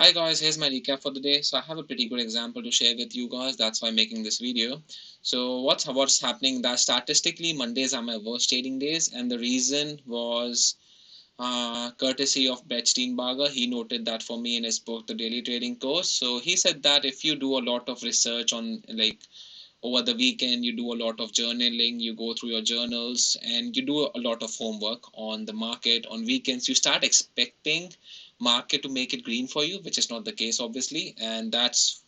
Hi guys, here's my recap for the day. So I have a pretty good example to share with you guys. That's why I'm making this video. So what's happening that statistically Mondays are my worst trading days, and the reason was courtesy of Brett Steenbarger. He noted that for me in his book, The Daily Trading Course. So he said that if you do a lot of research on like over the weekend, you do a lot of journaling, you go through your journals, and you do a lot of homework on the market on weekends, you start expecting market to make it green for you, which is not the case obviously, and that's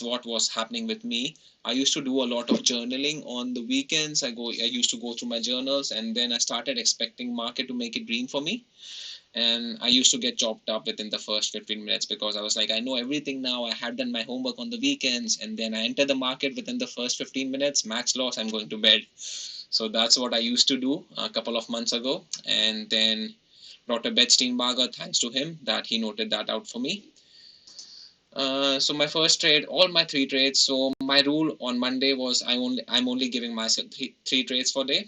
what was happening with me. I used to do a lot of journaling on the weekends. I used to go through my journals, and then I started expecting market to make it green for me, and I used to get chopped up within the first 15 minutes because I was like, I know everything now. I had done my homework on the weekends, and then I enter the market within the first 15 minutes, max loss, I'm going to bed. So that's what I used to do a couple of months ago, and then Dr. Steenbarger, thanks to him, that he noted that out for me. So my first trade, all my three trades. So my rule on Monday was I'm only giving myself three trades for the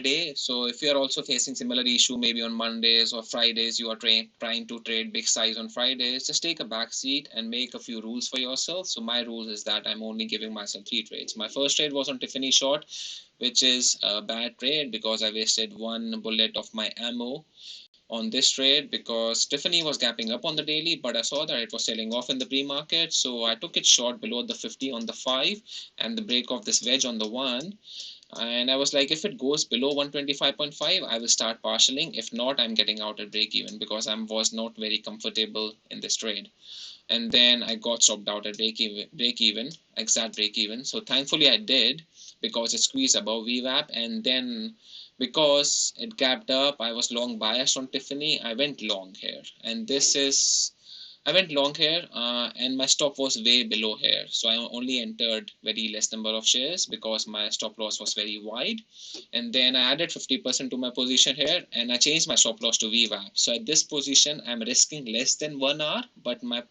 day. So if you're also facing similar issue, maybe on Mondays or Fridays, you are trying to trade big size on Fridays, just take a back seat and make a few rules for yourself. So my rule is that I'm only giving myself three trades. My first trade was on Tiffany short, which is a bad trade because I wasted one bullet of my ammo on this trade because Tiffany was gapping up on the daily, but I saw that it was selling off in the pre-market, so I took it short below the 50 on the 5 and the break of this wedge on the 1. And I was like, if it goes below 125.5, I will start partialing. If not, I'm getting out at break even because I was not very comfortable in this trade. And then I got stopped out at exact break even. So thankfully I did because it squeezed above VWAP, and then because it gapped up, I was long biased on Tiffany. I went long here, and I went long here, and my stop was way below here. So I only entered very less number of shares because my stop loss was very wide. And then I added 50% to my position here, and I changed my stop loss to VWAP. So at this position, I'm risking less than 1 hour, but my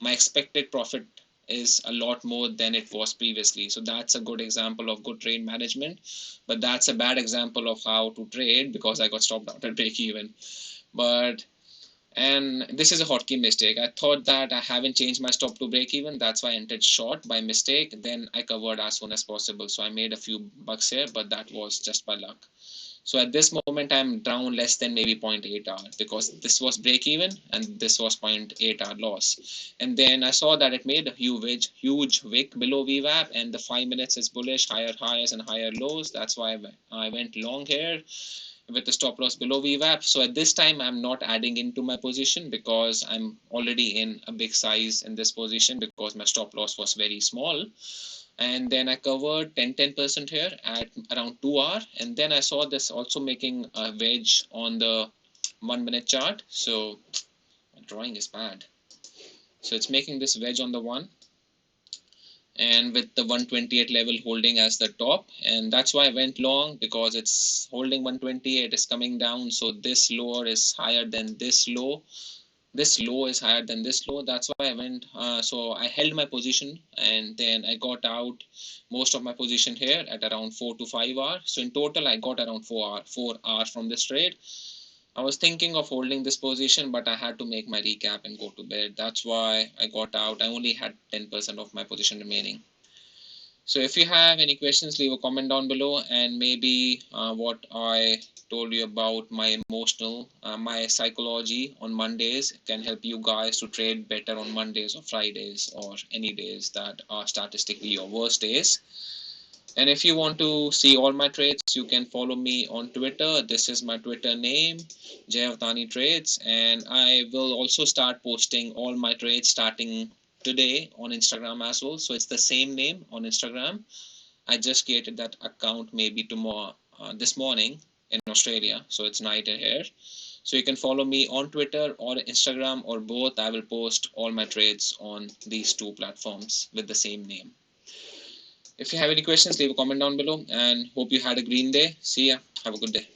expected profit is a lot more than it was previously. So that's a good example of good trade management, but that's a bad example of how to trade because I got stopped out at break even. But and this is a hotkey mistake. I thought that I haven't changed my stop to break even. That's why I entered short by mistake. Then I covered as soon as possible. So I made a few bucks here, but that was just by luck. So at this moment, I'm down less than maybe 0.8 hour because this was break even and this was 0.8 hour loss. And then I saw that it made a huge wick below VWAP, and the 5 minutes is bullish, higher highs and higher lows. That's why I went long here with the stop loss below VWAP. So at this time, I'm not adding into my position because I'm already in a big size in this position because my stop loss was very small. And then I covered 10% here at around 2 hour, and then I saw this also making a wedge on the 1 minute chart. So my drawing is bad. So it's making this wedge on the 1, and with the 128 level holding as the top, and that's why I went long because it's holding 128, is coming down. So this lower is higher than this low, this low is higher than this low. That's why I went so I held my position, and then I got out most of my position here at around 4 to 5 hours. So in total I got around 4 hours from this trade. I was thinking of holding this position, but I had to make my recap and go to bed. That's why I got out. I only had 10% of my position remaining. So if you have any questions, leave a comment down below, and maybe what I told you about my my psychology on Mondays can help you guys to trade better on Mondays or Fridays or any days that are statistically your worst days. And if you want to see all my trades, you can follow me on Twitter. This is my Twitter name, Jayavdani Trades, and I will also start posting all my trades starting today on Instagram as well. So it's the same name on Instagram. I just created that account maybe tomorrow, this morning in Australia. So it's night here. So you can follow me on Twitter or Instagram or both. I will post all my trades on these two platforms with the same name. If you have any questions, leave a comment down below, and hope you had a green day. See ya. Have a good day.